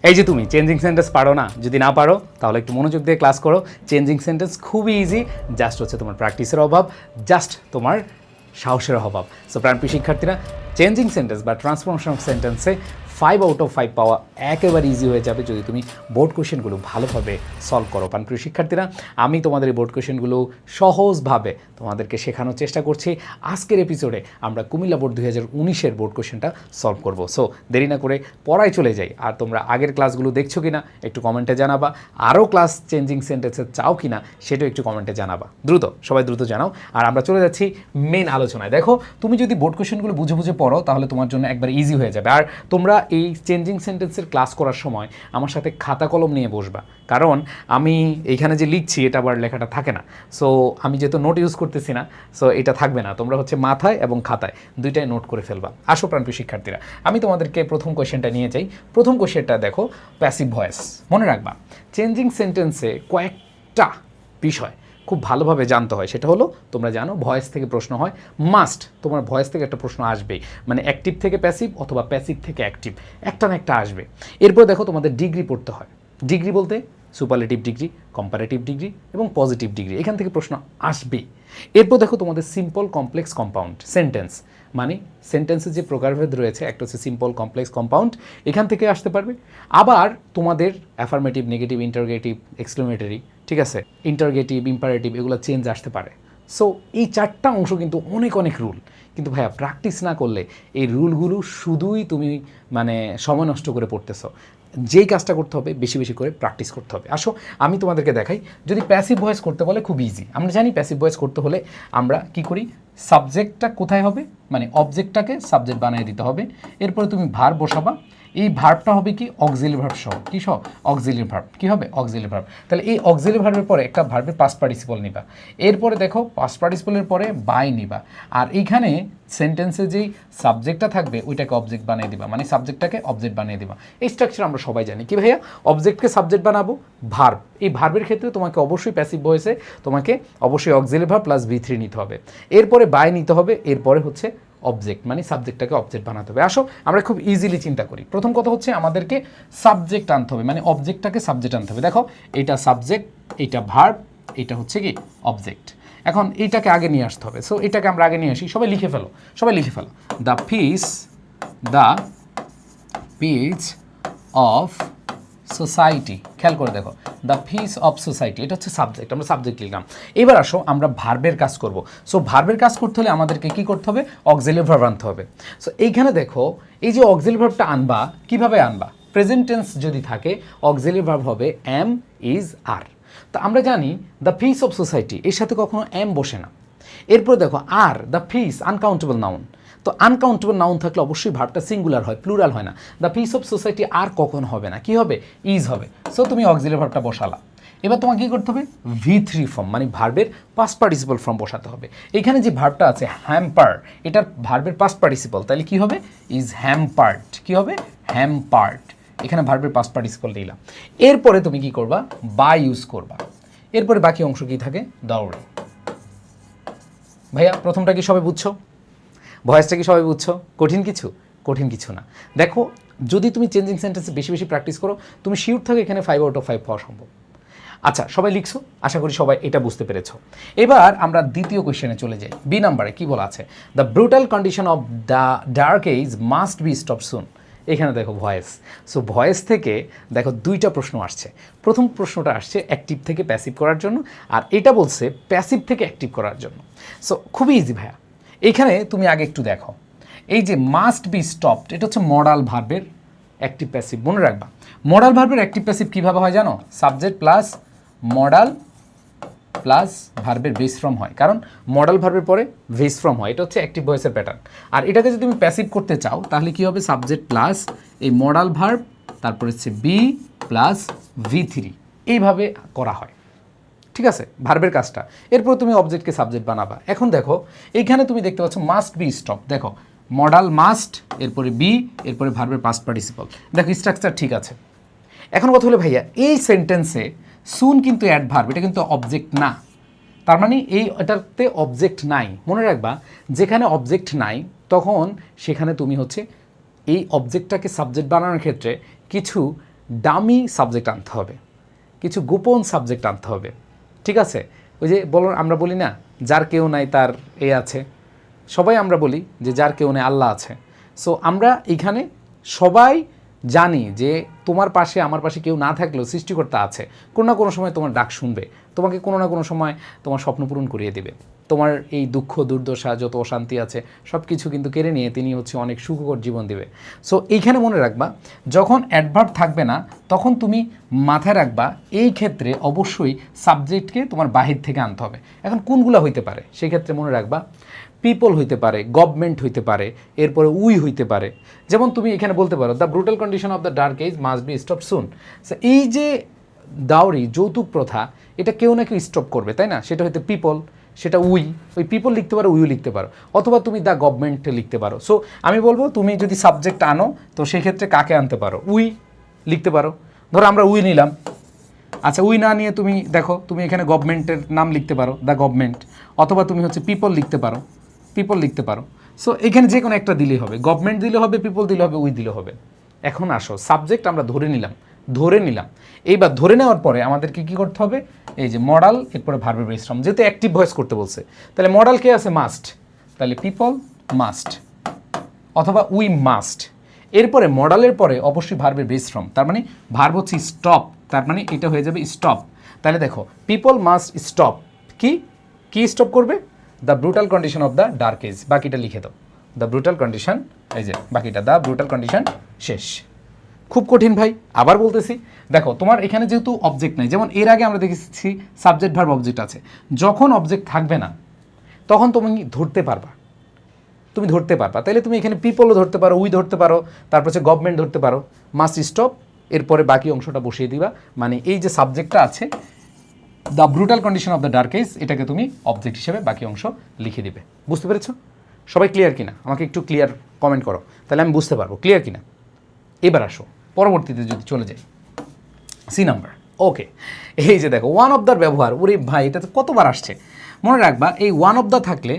এই যে তুমি চেঞ্জিং সেন্টেন্স পারো না, যদি না পারো তাহলে একটু মনোযোগ দিয়ে ক্লাস করো। চেঞ্জিং সেন্টেন্স খুবই ইজি, জাস্ট হচ্ছে তোমার প্র্যাকটিসের অভাব, জাস্ট তোমার সাহসের অভাব। সো প্রাণপ্রিয় শিক্ষার্থীরা, চেঞ্জিং সেন্টেন্স বা ট্রান্সফরমেশন অফ সেন্টেন্সে 5 আউট অফ 5 পাওয়া একেবারে ইজি হয়ে যাবে যদি তুমি বোর্ড কোয়েশ্চেনগুলো ভালোভাবে সলভ করো। প্রাণপ্রিয় শিক্ষার্থীরা, আমি তোমাদের এই বোর্ড কোয়েশ্চেনগুলো সহজভাবে তোমাদেরকে শেখানোর চেষ্টা করছি। আজকের এপিসোডে আমরা কুমিল্লা বোর্ড 2019-এর বোর্ড কোয়েশ্চেনটা সলভ করব। সো দেরি না করে পড়ায় চলে যাই। আর তোমরা আগের ক্লাসগুলো দেখছো কিনা একটু কমেন্টে জানাবা, আরও ক্লাস চেঞ্জিং সেন্টেন্সে চাও কিনা সেটাও একটু কমেন্টে জানাবা। সবাই দ্রুত জানাও। আর আমরা চলে যাচ্ছি মেন আলোচনায়। দেখো, তুমি যদি বোর্ড কোয়েশ্চেনগুলো বুঝে বুঝে পড়ো তাহলে তোমার জন্য একবার ইজি হয়ে যাবে। আর তোমরা এই চেঞ্জিং সেন্টেন্সের ক্লাস করার সময় আমার সাথে খাতা কলম নিয়ে বসবা, কারণ আমি এইখানে যে লিখছি এটা আবার লেখাটা থাকে না। সো আমি যেহেতু নোট ইউজ করতেছি না, সো এটা থাকবে না। তোমরা হচ্ছে মাথায় এবং খাতায় দুইটাই নোট করে ফেলবা। আসো প্রাণপ্রিয় শিক্ষার্থীরা, আমি তোমাদেরকে প্রথম কোয়েশ্চেনটা নিয়ে যাই। প্রথম কোয়েশ্চেনটা দেখো, প্যাসিভ ভয়েস। মনে রাখবা, চেঞ্জিং সেন্টেন্সে কয়েকটা বিষয় খুব ভালোভাবে জানতে হয়। সেটা হলো, তোমরা জানো ভয়েস থেকে প্রশ্ন হয়, মাস্ট তোমার ভয়েস থেকে একটা প্রশ্ন আসবেই, মানে অ্যাক্টিভ থেকে প্যাসিভ অথবা প্যাসিভ থেকে অ্যাক্টিভ, একটা না একটা আসবে। এরপর দেখো, তোমাদের ডিগ্রি পড়তে হয়। ডিগ্রি বলতে সুপারলেটিভ ডিগ্রি, কম্পারেটিভ ডিগ্রি এবং পজিটিভ ডিগ্রি, এখান থেকে প্রশ্ন আসবেই। এরপর দেখো তোমাদের সিম্পল, কমপ্লেক্স, কম্পাউন্ড সেন্টেন্স, মানে সেন্টেন্সের যে প্রকারভেদ রয়েছে, একটা হচ্ছে সিম্পল, কমপ্লেক্স, কম্পাউন্ড, এখান থেকে আসতে পারবে। আবার তোমাদের অ্যাফার্মেটিভ, নেগেটিভ, ইন্টারগেটিভ, এক্সক্লেমেটরি, ঠিক আছে, ইন্টারগেটিভ, ইম্পারেটিভ, এগুলো চেঞ্জ আসতে পারে। সো এই চারটা অংশ কিন্তু অনেক অনেক রুল, কিন্তু ভাইয়া প্র্যাকটিস না করলে এই রুলগুলো শুধুই তুমি মানে সময় নষ্ট করে পড়তেছো। যেই কাজটা করতে হবে, বেশি বেশি করে প্র্যাকটিস করতে হবে। আসো আমি তোমাদেরকে দেখাই। যদি প্যাসিভ ভয়েস করতে বলে, খুব ইজি। আমরা জানি প্যাসিভ ভয়েস করতে হলে আমরা কি করি, সাবজেক্টটা কোথায় হবে, মানে অবজেক্টটাকে সাবজেক্ট বানিয়ে দিতে হবে। এরপরে তুমি ভার্ব বসাবা। এই ভার্বটা হবে কি, অক্সিলারি ভার্ব সহ। কি সহ? Auxiliary verb. কি হবে? Auxiliary verb. তাহলে এই অক্সিলারি ভার্বের পরে একটা ভার্বের পাস্ট পার্টিসিপল নিবা। এরপরে দেখো, পাস্ট পার্টিসিপলের পরে বাই নিবা। আর এইখানে সেন্টেন্সে যেই সাবজেক্টটা থাকবে ওইটাকে অবজেক্ট বানিয়ে দিবা, মানে সাবজেক্টটাকে অবজেক্ট বানিয়ে দিবা। এই স্ট্রাকচার আমরা সবাই জানি। কি ভাইয়া? অবজেক্টকে সাবজেক্ট বানাবো, ভার্ব। এই ভার্বের ক্ষেত্রে তোমাকে অবশ্যই প্যাসিভ ভয়েসে তোমাকে অবশ্যই অক্সিলারি ভার্ব প্লাস V3 নিতে হবে। এরপরে বাই নিতে হবে, এরপরে হচ্ছে অবজেক্ট, মানে সাবজেক্টটাকে অবজেক্ট বানাতে হবে। আসো আমরা খুব ইজিলি চিন্তা করি। প্রথম কথা হচ্ছে আমাদেরকে সাবজেক্ট আনতে হবে, মানে অবজেক্টটাকে সাবজেক্ট আনতে হবে। দেখো, এইটা সাবজেক্ট, এইটা ভার্ব, এইটা হচ্ছে কি অবজেক্ট। এখন এইটাকে আগে নিয়ে আসতে হবে। সো এটাকে আমরা আগে নিয়ে আসি। সবাই লিখে ফেলো। The peace of society. খেয়াল করে দেখো, দ্য পিস অফ সোসাইটি, এটা হচ্ছে সাবজেক্ট, আমরা সাবজেক্ট লিখলাম। এবার আসো আমরা ভার্বের কাজ করব। সো ভার্বের কাজ করতে হলে আমাদেরকে কি করতে হবে, অক্সিলারি ভার্ব আনতে হবে। সো এইখানে দেখো, এই যে অক্সিলারি ভার্বটা আনবা, কিভাবে আনবা? প্রেজেন্ট টেন্স যদি থাকে, অক্সিলারি ভার্ব হবে এম, ইজ, আর। তো আমরা জানি দ্য পিস অফ সোসাইটি, এর সাথে কখনো এম বসে না। এরপর দেখো, are the piece uncountable noun. তো আনকাউন্টেবল নাউন থাকলে অবশ্যই ভার্বটা সিঙ্গুলার হয়, প্লুরাল হয় না। দ্য পিস অফ সোসাইটি আর কখন হবে না, কি হবে? ইজ হবে। সো তুমি অক্সিলারি ভার্বটা বসালা। এবার তোমাকে কী করতে হবে, V3 ফর্ম, মানে ভার্বের পাস্ট পার্টিসিপল ফর্ম বসাতে হবে। এখানে যে ভার্বটা আছে হ্যাম্পার, এটার ভার্বের পাস্ট পার্টিসিপল, তাহলে কি হবে? Is hampered. কি হবে? হ্যাম্পার্ড। এখানে ভার্বের পাস্ট পার্টিসিপল দিলাম। এরপরে তুমি কি করবা, বাই ইউজ করবা। এরপরে বাকি অংশ কি থাকে, দৌড়ে। ভাইয়া প্রথমটা কি সবাই বুঝছো? ভয়েসটা কি সবাই বুঝছো? কঠিন কিছু না। দেখো, যদি তুমি চেঞ্জিং সেন্টেন্সে বেশি বেশি প্র্যাকটিস করো, তুমি শিওর থাকো এখানে 5 আউট অফ 5 পাওয়া সম্ভব। আচ্ছা, সবাই লিখছো? আশা করি সবাই এটা বুঝতে পেরেছো। এবার আমরা দ্বিতীয় কোয়েশ্চেনে চলে যাই। বি নাম্বারে কি বলা আছে, the brutal condition of the dark age must be stop soon. এখানে দেখো ভয়েস। সো ভয়েস থেকে দেখো দুইটা প্রশ্ন আসছে। প্রথম প্রশ্নটা আসছে অ্যাক্টিভ থেকে প্যাসিভ করার জন্য, আর এটা বলছে প্যাসিভ থেকে অ্যাক্টিভ করার জন্য। সো খুবই ইজি ভাইয়া। এইখানে তুমি আগে একটু দেখো, এই যে মাস্ট বি স্টপড, এটা হচ্ছে মডাল ভার্বের অ্যাক্টিভ প্যাসিভ। মনে রাখবা, মডাল ভার্বের অ্যাক্টিভ প্যাসিভ কীভাবে হয় জানো? সাবজেক্ট প্লাস মডাল প্লাস ভার্বের বেস ফর্ম হয়, কারণ মডাল ভার্বের পরে বেস ফর্ম হয়। এটা হচ্ছে অ্যাক্টিভ ভয়েসের প্যাটার্ন। আর এটাকে যদি তুমি প্যাসিভ করতে চাও তাহলে কি হবে, সাবজেক্ট প্লাস এই মডাল ভার্ব, তারপরে হচ্ছে বি প্লাস V3, এইভাবে করা হয়। ঠিক আছে, ভার্বের কাজটা। এরপর তুমি অবজেক্টকে সাবজেক্ট বানাবা। এখন দেখো, এইখানে তুমি দেখতে পাচ্ছ মাস্ট বি স্টপ। দেখো, মডাল মাস্ট, এরপরে বি, এরপরে ভার্বের পাস্ট পার্টিসিপল। দেখো স্ট্রাকচার ঠিক আছে। এখন কথা হলো ভাইয়া, এই সেন্টেন্সে সুন কিন্তু অ্যাডভার্ব, এটা কিন্তু অবজেক্ট না। তার মানে এটাতে অবজেক্ট নাই। মনে রাখবা, যেখানে অবজেক্ট নাই তখন সেখানে তুমি হচ্ছে এই অবজেক্টটাকে সাবজেক্ট বানানোর ক্ষেত্রে কিছু ডামি সাবজেক্ট আনতে হবে, কিছু গোপন সাবজেক্ট আনতে হবে, ঠিক আছে? ওই যে আমরা বলি না যার কেউ নাই তার এ আছে, সবাই আমরা বলি যে যার কেউ নেই আল্লাহ আছে। সো আমরা এখানে সবাই জানি যে তোমার পাশে আমার পাশে কেউ না থাকলেও সৃষ্টিকর্তা আছে, কোনো না কোনো সময় তোমার ডাক শুনবে, তোমাকে কোনো না কোনো সময় তোমার স্বপ্ন পূরণ করিয়ে দেবে, তোমার এই দুঃখ দুর্দশা যত অশান্তি আছে সব কিছু কিন্তু কেড়ে নিয়ে তিনি হচ্ছে অনেক সুখকর জীবন দেবে। সো এইখানে মনে রাখবা যখন অ্যাডভার্ব থাকবে না তখন তুমি মাথায় রাখবা এই ক্ষেত্রে অবশ্যই সাবজেক্টকে তোমার বাহির থেকে আনতে হবে। এখন কোনগুলো হইতে পারে সেই ক্ষেত্রে মনে রাখবা পিপল হইতে পারে, গভর্নমেন্ট হইতে পারে, এরপরে উই হইতে পারে। যেমন তুমি এখানে বলতে পারো the brutal condition of the dark age must be stop soon. এই যে ডাউরি যৌতুক প্রথা এটা কেউ না কেউ স্টপ করবে, তাই না? সেটা হয়তো পিপল, সেটা ওই পিপল লিখতে পারো, উইও লিখতে পারো, অথবা তুমি দ্য গভর্নমেন্ট লিখতে পারো। সো আমি বলবো তুমি যদি সাবজেক্ট আনো তো সেক্ষেত্রে কাকে আনতে পারো? উই লিখতে পারো। ধরো আমরা উই নিলাম, আচ্ছা উই না নিয়ে তুমি দেখো তুমি এখানে গভর্নমেন্টের নাম লিখতে পারো দ্য গভর্নমেন্ট, অথবা তুমি হচ্ছে পিপল লিখতে পারো, পিপল লিখতে পারো। সো এখানে যে কোনো একটা দিলেই হবে, গভর্নমেন্ট দিলে হবে, পিপল দিলে হবে, উই দিলে হবে। এখন আসো সাবজেক্ট আমরা ধরে নিলাম, এইবার ধরে নেওয়ার পরে আমাদেরকে কী করতে হবে? এই যে মডাল, এরপরে ভার্বের বেস ফর্ম, যেহেতু অ্যাক্টিভ ভয়েস করতে বলছে তাহলে মডাল কে আছে? মাস্ট, তাহলে পিপল মাস্ট অথবা উই মাস্ট। এরপরে মডালের পরে অবশ্যই ভার্বের বেস ফর্ম, তার মানে ভার্ব হচ্ছে স্টপ, তার মানে এটা হয়ে যাবে স্টপ। তাহলে দেখো পিপল মাস্ট স্টপ, কি স্টপ করবে? The brutal condition of the dark age, বাকিটা লিখে দাও দ্য ব্রুটাল কন্ডিশন, এই যে বাকিটা দ্য ব্রুটাল কন্ডিশন, শেষ। খুব কঠিন ভাই, আবার বলতেছি, দেখো তোমার এখানে যেহেতু অবজেক্ট নাই, যেমন এর আগে আমরা দেখেছি সাবজেক্ট ভার্ব অবজেক্ট আছে, যখন অবজেক্ট থাকবে না তখন তুমি ধরতে পারবা, তাইলে তুমি এখানে পিপলও ধরতে পারো, উই ধরতে পারো, তারপর হচ্ছে গভর্নমেন্ট ধরতে পারো, মাস্ট স্টপ, এরপরে বাকি অংশটা বসিয়ে দিবা, মানে এই যে সাবজেক্টটা আছে the brutal condition of the dark age, এটাকে তুমি অবজেক্ট হিসেবে বাকি অংশ লিখে দিবে। বুঝতে পেরেছো? সবাই ক্লিয়ার কিনা? আমাকে একটু ক্লিয়ার কমেন্ট করো, তাহলে আমি বুঝতে পারবো ক্লিয়ার কিনা। এবার আসো পরবর্তীতে যদি চলে যাই সি নাম্বার। ওকে, এই যে দেখো ওয়ান অফ দ্যার ব্যবহার, ওরে ভাই এটা তো কতবার আসছে। মনে রাখবা এই ওয়ান অফ দ্য থাকলে,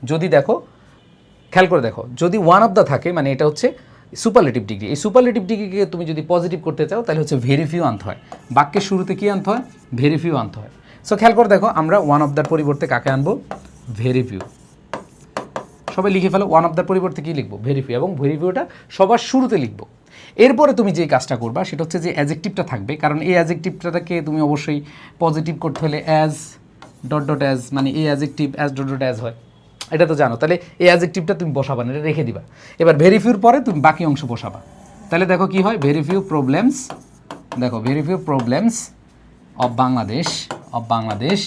যদি দেখো খেয়াল করে দেখো, যদি ওয়ান অফ দ্য থাকে মানে এটা হচ্ছে সুপারলেটিভ ডিগ্রি। এই সুপারলেটিভ ডিগ্রিকে তুমি যদি পজিটিভ করতে চাও তাহলে হচ্ছে ভেরি ফিউ আনতে হয়, বাক্যের শুরুতে কী আনতে হয়? ভেরি ফিউ আনতে হয়। সো খেয়াল করে দেখো আমরা ওয়ান অফ দ্যার পরিবর্তে কাকে আনবো? Very few. সবাই লিখে ফেলো, ওয়ান অফ দ্যার পরিবর্তে কী লিখবো? ভেরি ফিউ, এবং ভেরি ফিউটা সবার শুরুতে লিখবো। এরপরে তুমি যে কাজটা করবা সেটা হচ্ছে যে অ্যাজেক্টিভটা থাকবে, কারণ এই অ্যাজেক্টিভটাকে তুমি অবশ্যই পজিটিভ করতে হলে অ্যাজ ডট ডট অ্যাজ, মানে এই adjective as dot dot as হয়, এটা তো জানো। তাহলে এই অ্যাজেক্টিভটা তুমি বসাবা না, এটা রেখে দিবা। এবার ভেরি ফিউর পরে তুমি বাকি অংশ বসাবা। তাহলে দেখো কি হয়? ভেরি ফিউ প্রবলেমস, দেখো very few problems of Bangladesh.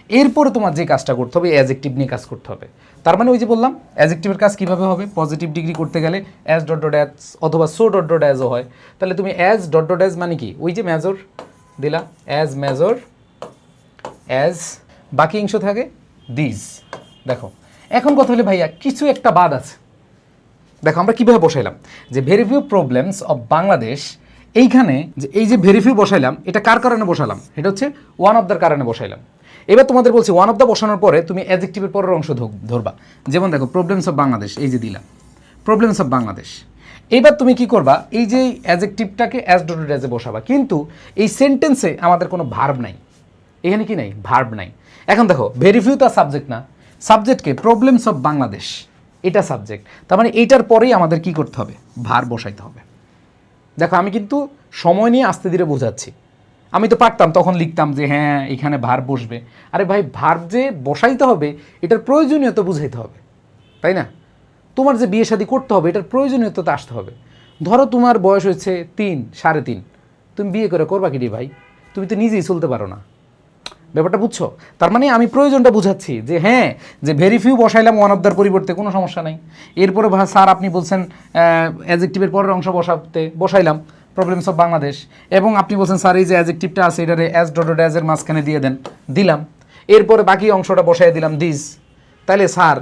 এরপরে তোমার যে কাজটা করতে হবে অ্যাজেক্টিভ নিয়ে কাজ করতে হবে। তার মানে ওই যে বললাম অ্যাজেক্টিভের কাজ কীভাবে হবে? পজিটিভ ডিগ্রি করতে গেলে অ্যাজ ডট ডট অ্যাজ অথবা সো ডট ডট অ্যাজও হয়। তাহলে তুমি অ্যাজ ডট ডট অ্যাজ মানে কি? ওই যে মেজর দিলা, অ্যাজ মেজর, অ্যাজ বাকি অংশ থাকে দিস। দেখো এখন কথা হলে ভাইয়া কিছু একটা বাদ আছে। দেখো আমরা কীভাবে বসাইলাম যে very few problems of Bangladesh, এইখানে যে এই যে ভেরি ফিউ বসাইলাম এটা কার কারণে বসালাম? এটা হচ্ছে ওয়ান অফ দ্যার কারণে বসাইলাম। এবার তোমাদের বলছি ওয়ান অফ দ্য বসানোর পরে তুমি অ্যাডজেক্টিভের পরের অংশ ধরবা। যেমন দেখো প্রবলেমস অফ বাংলাদেশ, এই যে দিলাম প্রবলেমস অফ বাংলাদেশ। এবার তুমি কি করবা? এই যে অ্যাডজেক্টিভটাকে অ্যাজ ডট ডট অ্যাজে বসাবা, কিন্তু এই সেন্টেন্সে আমাদের কোনো ভার্ব নাই, এখানে কি নাই? ভার্ব নাই। এখন দেখো ভেরি ফিউ তার সাবজেক্ট না, সাবজেক্টকে প্রবলেমস অফ বাংলাদেশ এটা সাবজেক্ট, তার মানে এইটার পরেই আমাদের কি করতে হবে? ভার্ব বসাইতে হবে। দেখো আমি কিন্তু সময় নিয়ে আস্তে ধীরে বোঝাচ্ছি, আমি তো পারতাম তখন লিখতাম যে হ্যাঁ এখানে ভার্ব বসবে। আরে ভাই ভার্ব যে বসাইতে হবে এটার প্রয়োজনীয়তা বুঝাইতে হবে, তাই না? তোমার যে বিয়ে শাদী করতে হবে এটার প্রয়োজনীয়তা আসতে হবে। ধরো তোমার বয়স হয়েছে 3, 3.5, তুমি বিয়ে করবা কি রে ভাই? তুমি তো নিজেই চলতে পারো না, ব্যাপারটা বুঝছো? তার মানে আমি প্রয়োজনটা বুঝাচ্ছি যে হ্যাঁ যে ভেরি ফিউ বসাইলাম ওয়ান অফ দ্যার পরিবর্তে, কোনো সমস্যা নাই। এরপরে স্যার আপনি বলছেন অ্যাডজেক্টিভের পরের অংশ বসাইলাম প্রবলেমস অফ বাংলাদেশ, এবং আপনি বলছেন স্যার এই যে অ্যাডজেক্টিভটা আছে এটারে অ্যাজ ডট ডট অ্যাজের মাঝখানে দিয়ে দিলাম, এরপরে বাকি অংশটা বসাই দিলাম দিস। তাহলে স্যার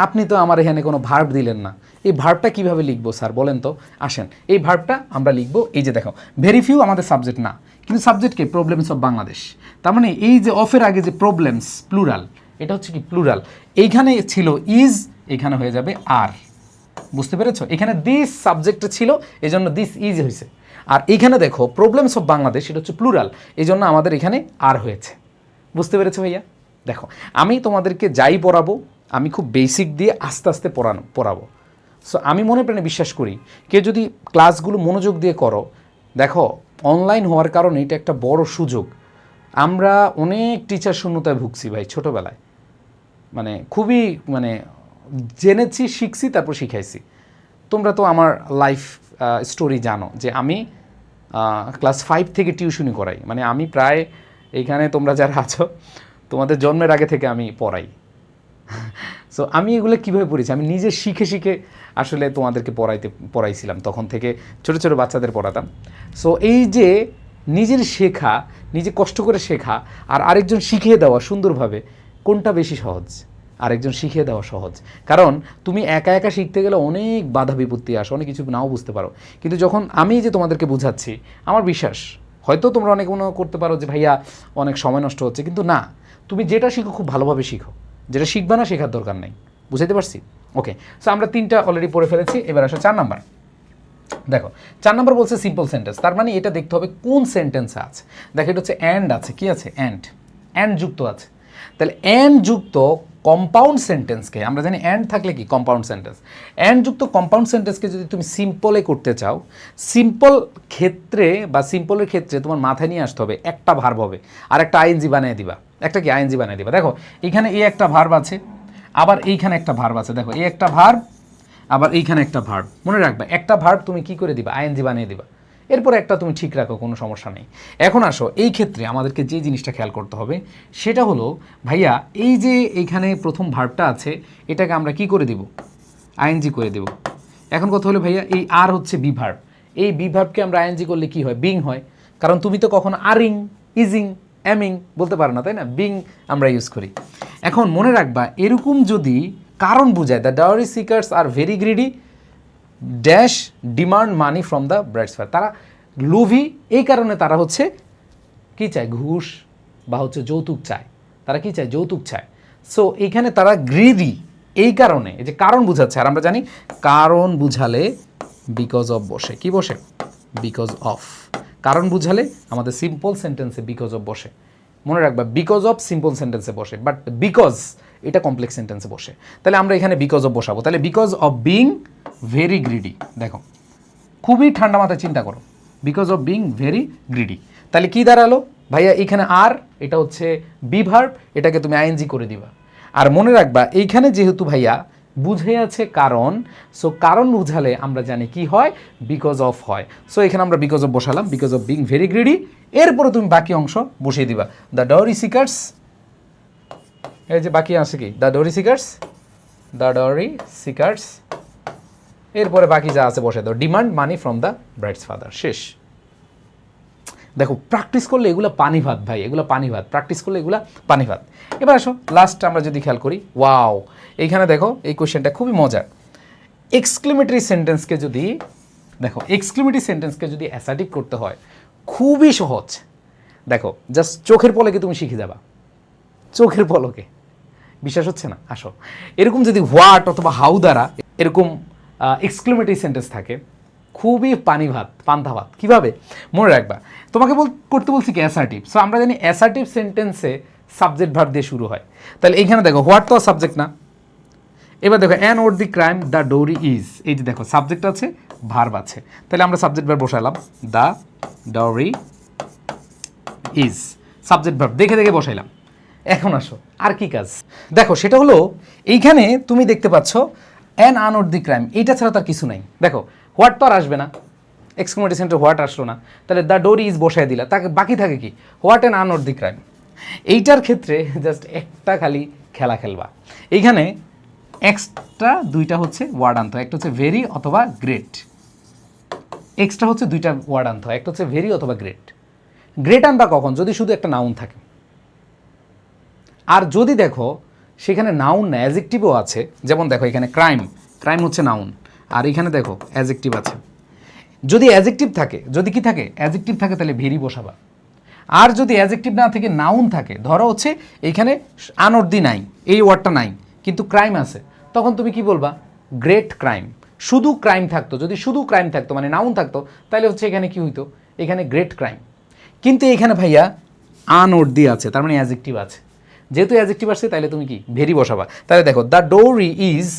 আপনি তো আমার এখানে কোনো ভার্ব দিলেন না, এই ভার্বটা কীভাবে লিখবো স্যার বলেন তো? আসেন এই ভার্বটা আমরা লিখবো। এই যে দেখো ভেরি ফিউ আমাদের সাবজেক্ট না, কিন্তু সাবজেক্টকে প্রবলেমস অফ বাংলাদেশ, তার মানে এই যে অফের আগে যে প্রবলেমস প্লুরাল, এটা হচ্ছে কি প্লুরাল, এইখানে ছিল ইজ, এখানে হয়ে যাবে আর। বুঝতে পেরেছো? এখানে দিস সাবজেক্টে ছিল এই জন্য দিস ইজ হয়েছে। আর এইখানে দেখো প্রবলেমস অফ বাংলাদেশ, এটা হচ্ছে প্লুরাল, এই জন্য আমাদের এখানে আর হয়েছে। বুঝতে পেরেছো ভাইয়া? দেখো আমি তোমাদেরকে যাই পড়াবো আমি খুব বেসিক দিয়ে আস্তে আস্তে পড়াবো। সো আমি মনে প্রাণে বিশ্বাস করি কেউ যদি ক্লাসগুলো মনোযোগ দিয়ে করো, দেখো অনলাইন হওয়ার কারণে এটা একটা বড় সুযোগ। আমরা অনেক টিচার শূন্যতায় ভুগছি ভাই ছোটোবেলায়, মানে খুবই মানে জেনেছি, শিখছি, তারপর শিখাইছি। তোমরা তো আমার লাইফ স্টোরি জানো যে আমি ক্লাস 5 থেকে টিউশনি করাই, মানে আমি প্রায় এইখানে তোমরা যারা আছো তোমাদের জন্মের আগে থেকে আমি পড়াই। সো আমি এগুলো কীভাবে পড়েছি, আমি নিজে শিখে শিখে আসলে তোমাদেরকে পড়াইছিলাম, তখন থেকে ছোটো ছোটো বাচ্চাদের পড়াতাম। সো এই যে নিজের শেখা, নিজে কষ্ট করে শেখা আর আরেকজন শিখিয়ে দেওয়া সুন্দরভাবে, কোনটা বেশি সহজ? আরেকজন শিখিয়ে দেওয়া সহজ, কারণ তুমি একা একা শিখতে গেলে অনেক বাধা বিপত্তি আসে, অনেক কিছু নাও বুঝতে পারো। কিন্তু যখন আমি যে তোমাদেরকে বুঝাচ্ছি, আমার বিশ্বাস হয়তো তোমরা অনেক মনে করতে পারো যে ভাইয়া অনেক সময় নষ্ট হচ্ছে, কিন্তু না, তুমি যেটা শিখো খুব ভালোভাবে শিখো, যেটা শিখবে না শেখার দরকার নেই। বুঝাইতে পারছি? ওকে, সো আমরা 3টা অলরেডি পড়ে ফেলেছি, এবার আসো 4 নাম্বার। দেখো 4 নাম্বার বলছে সিম্পল সেন্টেন্স, তার মানে এটা দেখতে হবে কোন সেন্টেন্সে আছে। দেখো এটা হচ্ছে অ্যান্ড আছে, কি আছে? অ্যান্ড যুক্ত আছে। তাহলে অ্যান্ড যুক্ত কম্পাউন্ড সেন্টেন্সকে আমরা জানি অ্যান্ড থাকলে কি কম্পাউন্ড সেন্টেন্স। অ্যান্ড যুক্ত কম্পাউন্ড সেন্টেন্সকে যদি তুমি সিম্পলে করতে চাও, সিম্পল ক্ষেত্রে বা সিম্পলের ক্ষেত্রে তোমার মাথায় নিয়ে আসতে হবে একটা ভার্ব হবে আর একটা আইএনজি বানিয়ে দিবা। একটা কি আইএনজি বানিয়ে দিবা। দেখো এখানে এই একটা ভার্ব আছে, আবার এইখানে একটা ভার্ব আছে। দেখো এই একটা ভার্ব, আবার এইখানে একটা ভার্ব। মনে রাখবা একটা ভার্ব তুমি কি করে দিবা? আইএনজি বানিয়ে দিবা। এরপর একটা তুমি ঠিক রাখো, কোনো সমস্যা নেই। এখন আসো এই ক্ষেত্রে আমাদেরকে যে জিনিসটা খেয়াল করতে হবে সেটা হলো ভাইয়া এই যে এইখানে প্রথম ভার্বটা আছে এটাকে আমরা কি করে দিব? আইএনজি করে দেব। এখন কথা হলো ভাইয়া এই আর হচ্ছে বি ভার্ব, এই বি ভার্বকে আমরা আইএনজি করলে কি হয়? বিং হয়। কারণ তুমি তো কখনো আরিং, ইজিং, অ্যামিং বলতে পারো না, তাই না? বিং আমরা ইউজ করি। এখন মনে রাখবা এরকম যদি কারণ বোঝায়, the dowry seekers are very greedy dash demand money from the bride's father, তারা লোভী, এই কারণে তারা হচ্ছে কি চায়? ঘুষ বা হচ্ছে যৌতুক চায়। তারা কি চায়? যৌতুক চায়। সো এইখানে তারা গ্রিডি, এই কারণে, এই যে কারণ বুঝাচ্ছে। আর আমরা জানি কারণ বুঝালে বিকজ অফ বসে। কি বসে? Because of. কারণ বুঝালে আমাদের সিম্পল সেন্টেন্সে বিকজ অফ বসে। মনে রাখবা বিকজ অফ সিম্পল সেন্টেন্সে বসে, বাট বিকজ এটা কমপ্লেক্স সেন্টেন্সে বসে। তাহলে আমরা এখানে বিকজ অফ বসাবো। তাহলে because of being very greedy, দেখো খুবই ঠান্ডা মাথায় চিন্তা করো, because of being very greedy. তাহলে কি দাঁড়ালো ভাইয়া? এখানে আর, এটা হচ্ছে বি ভার্ব, এটাকে তুমি আইএনজি করে দিবা। আর মনে রাখবা এইখানে যেহেতু ভাইয়া বুঝে আছে কারণ, সো কারণ বুঝালে আমরা জানি কি হয়? বিকজ অফ হয়। সো এখানে আমরা বিকজ অফ বসালাম, because of being very greedy. এরপরে তুমি বাকি অংশ বসিয়ে দিবা, দ্য ডাওরি সিকার্স, এই যে বাকি আছে কি? The dowry seekers, the dowry seekers, এরপরে বাকি যা আছে বসে দাও, demand money from the bride's father. শেষ। দেখো প্র্যাকটিস করলে এগুলো পানি ভাত ভাই, এগুলো পানি ভাত, প্র্যাকটিস করলে এগুলো পানি ভাত। এবার আসো লাস্ট আমরা যদি খেয়াল করি, ওয়াও এইখানে দেখো এই কোয়েশ্চেনটা খুবই মজার। এক্সক্লেমেটরি সেন্টেন্সকে যদি দেখো, এক্সক্লেমেটরি সেন্টেন্সকে যদি অ্যাসার্টিভ করতে হয় খুবই সহজ। দেখো জাস্ট চোখের পলকে তুমি শিখে যাবা, চোখের পলকে। বিশ্বাস হচ্ছে না? আসো এরকম যদি হোয়াট অথবা হাউ দ্বারা এরকম এক্সক্লেমেটরি সেন্টেন্স থাকে, খুবই পানি ভাত, পান্তা ভাত। কীভাবে? মনে রাখবা তোমাকে করতে বলছি কি? অ্যাসার্টিভ। সো আমরা জানি অ্যাসার্টিভ সেন্টেন্সে সাবজেক্ট ভার্ব দিয়ে শুরু হয়। তাহলে এইখানে দেখো হোয়াট তো সাবজেক্ট না। এবার দেখো an or the crime the dowry is, এই যে দেখো সাবজেক্ট আছে, ভার্ব আছে। তাহলে আমরা সাবজেক্ট ভার্ব বসাইলাম, the dowry is, subject verb দেখে দেখে বসাইলাম। এখন আসো আর কি কাজ? দেখো সেটা হলো এইখানে তুমি দেখতে পাচ্ছ an on or the crime, এইটা ছাড়া তার কিছু নাই। দেখো হোয়াট তো আর আসবে না, এক্সক্লেমেটরি সেন্টার হোয়াট আসলো না, তাহলে দ্য ডোরি ইজ বসাই দিলা, তাকে বাকি থাকে কি? What an on or the crime. এইটার ক্ষেত্রে জাস্ট একটা খালি খেলা খেলবা, এইখানে এক্সট্রা দুইটা হচ্ছে ওয়ার্ড আনতে হয়, একটা হচ্ছে ভেরি অথবা গ্রেট। এক্সট্রা হচ্ছে দুইটা ওয়ার্ড আনতে হয়, একটা হচ্ছে ভেরি অথবা গ্রেট। গ্রেট আনবা কখন? যদি শুধু একটা নাউন থাকে। আর যদি দেখো সেখানে নাউন না, অ্যাজেক্টিভও আছে, যেমন দেখো এখানে ক্রাইম, ক্রাইম হচ্ছে নাউন, আর এখানে দেখো অ্যাজেক্টিভ আছে। যদি অ্যাজেক্টিভ থাকে, যদি কি থাকে? অ্যাজেক্টিভ থাকে, তাহলে ভেরি বসাবা। আর যদি অ্যাজেক্টিভ না থেকে নাউন থাকে, ধরো হচ্ছে এইখানে আনঅর্দি নাই, এই ওয়ার্ডটা নাই, কিন্তু ক্রাইম আছে, তখন তুমি কি বলবা? Great crime. শুধু ক্রাইম থাকতো, যদি শুধু ক্রাইম থাকতো মানে নাউন থাকতো, তাহলে হচ্ছে এখানে কি হইতো, এখানে গ্রেট ক্রাইম। কিন্তু এখানে ভাইয়া আনঅর্দি আছে, তার মানে অ্যাজেক্টিভ আছে। যেহেতু অ্যাজেক্টিভ আসছে তাহলে তুমি কি ভেরি বসাবা। তাহলে দেখো দ্য ডোরি ইজ,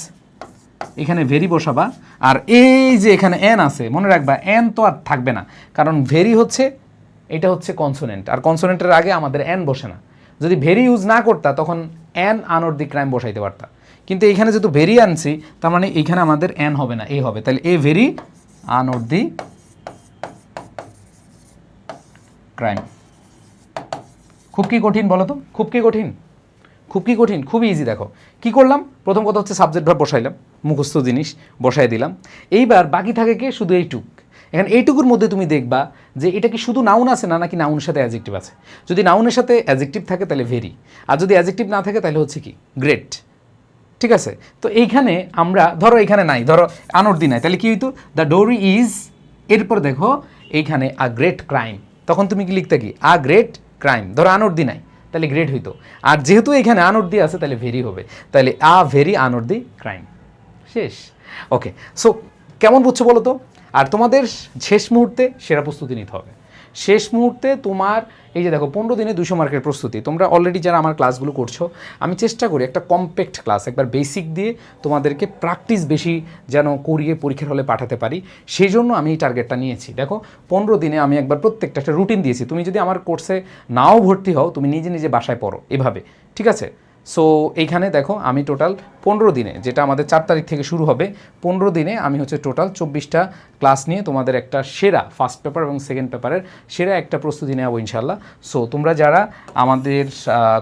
এখানে ভেরি বসাবা। আর এই যে এখানে এন আছে, মনে রাখবা এন তো আর থাকবে না, কারণ ভেরি হচ্ছে, এটা হচ্ছে কনসোনেন্ট, আর কনসোনেন্টের আগে আমাদের এন বসে না। যদি ভেরি ইউজ না করতা তখন এন আনঅর্দি ক্রাইম বসাইতে পারতা, কিন্তু এখানে যেহেতু ভেরি আনছি তার মানে এইখানে আমাদের এন হবে না, এ হবে। তাহলে এ ভেরি আনঅর্দি ক্রাইম। খুব কি কঠিন বলো তো, খুব কি কঠিন, খুব কি কঠিন, খুবই ইজি। দেখো কি করলাম, প্রথম কথা হচ্ছে সাবজেক্ট ভার্ব বসাইলাম, মুখস্থ জিনিস বসাই দিলাম। এইবার বাকি থাকে কি শুধু এইটুক। এখন এইটুকুর মধ্যে তুমি দেখবা যে এটা কি শুধু নাউন আছে না, নাকি নাউনের সাথে অ্যাডজেক্টিভ আছে। যদি নাউনের সাথে অ্যাডজেক্টিভ থাকে তাহলে ভেরি, আর যদি অ্যাডজেক্টিভ না থাকে তাহলে হচ্ছে কি গ্রেট। ঠিক আছে, তো এইখানে আমরা ধরো এখানে নাই, ধরো আনঅর্দি নাই, তাহলে কি হইতো, দ্য ডোরি ইজ, এরপর দেখো এইখানে আ গ্রেট ক্রাইম, তখন তুমি কি লিখতে কি আ গ্রেট ক্রাইম। ধরো আনঅর্দি নাই তাহলে গ্রেট হইতো, আর যেহেতু এখানে আনঅর্দি আছে তাহলে ভেরি হবে, তাহলে আ ভেরি আনঅর্দি ক্রাইম। শেষ। ওকে, সো কেমন বুঝছো বলো তো। আর তোমাদের শেষ মুহূর্তে সেরা প্রস্তুতি নিতে হবে। শেষ মুহূর্তে তোমার এই যে দেখো 15 দিনে 200 মার্কের প্রস্তুতি, তোমরা অলরেডি যারা আমার ক্লাসগুলো করছো, আমি চেষ্টা করি একটা কম্প্যাক্ট ক্লাস, একবার বেসিক দিয়ে তোমাদেরকে প্র্যাকটিস বেশি যেন করিয়ে পরীক্ষার হলে পাঠাতে পারি, সেই জন্য আমি এই টার্গেটটা নিয়েছি। দেখো 15 দিনে আমি একবার প্রত্যেকটা একটা রুটিন দিয়েছি। তুমি যদি আমার কোর্সে নাও ভর্তি হও, তুমি নিজে নিজে বাসায় পড়ো এভাবে, ঠিক আছে। সো এইখানে দেখো আমি টোটাল 15 দিনে, যেটা আমাদের 4 তারিখ থেকে শুরু হবে, 15 দিনে আমি হচ্ছে টোটাল 24টা ক্লাস নিয়ে তোমাদের একটা সেরা ফার্স্ট পেপার এবং সেকেন্ড পেপারের সেরা একটা প্রস্তুতি নেওয়াবো ইনশাল্লাহ। সো তোমরা যারা আমাদের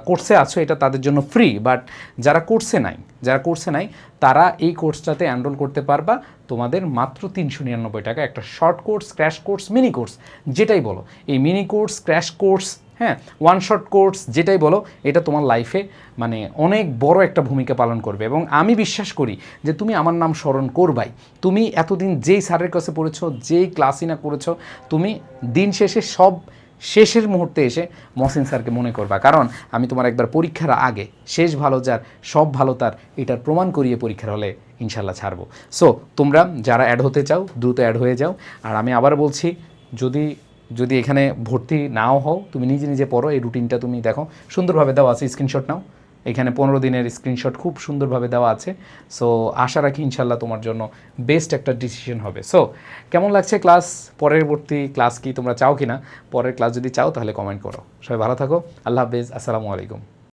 কোর্সে আছো এটা তাদের জন্য ফ্রি, বাট যারা কোর্সে নাই তারা এই কোর্সটাতে এনরোল করতে পারবা তোমাদের মাত্র 399 টাকা। একটা short course, crash course, mini course যেটাই বলো, এই মিনি কোর্স, ক্র্যাশ কোর্স, হ্যাঁ, ওয়ান শট কোর্স যেটাই বলো, এটা তোমার লাইফে মানে অনেক বড় একটা ভূমিকা পালন করবে। এবং আমি বিশ্বাস করি যে তুমি আমার নাম স্মরণ করবাই। তুমি এতদিন যেই স্যারের কাছে পড়েছো, যেই ক্লাসই না করেছো, তুমি দিন শেষে সব শেষের মুহূর্তে এসে মহসিন স্যারকে মনে করবা, কারণ আমি তোমার একবার পরীক্ষার আগে শেষ ভালো যার সব ভালো তার, এটার প্রমাণ করিয়ে পরীক্ষার হলে ইনশাল্লাহ ছাড়বো। সো তোমরা যারা অ্যাড হতে চাও দ্রুত অ্যাড হয়ে যাও। আর আমি আবার বলছি, যদি এখানে ভর্তি নাও হও, তুমি নিজে নিজে পড়ো, এই রুটিনটা তুমি দেখো সুন্দরভাবে দেওয়া আছে, স্ক্রিনশট নাও, এখানে 15 দিনের স্ক্রিনশট খুব সুন্দরভাবে দেওয়া আছে। সো আশা রাখি ইনশাল্লাহ তোমার জন্য বেস্ট একটা ডিসিশন হবে। সো কেমন লাগছে ক্লাস, পরবর্তী ক্লাস কি তোমরা চাও কি না, পরের ক্লাস যদি চাও তাহলে কমেন্ট করো। সবাই ভালো থাকো, আল্লাহ হাফেজ, আসসালামু আলাইকুম।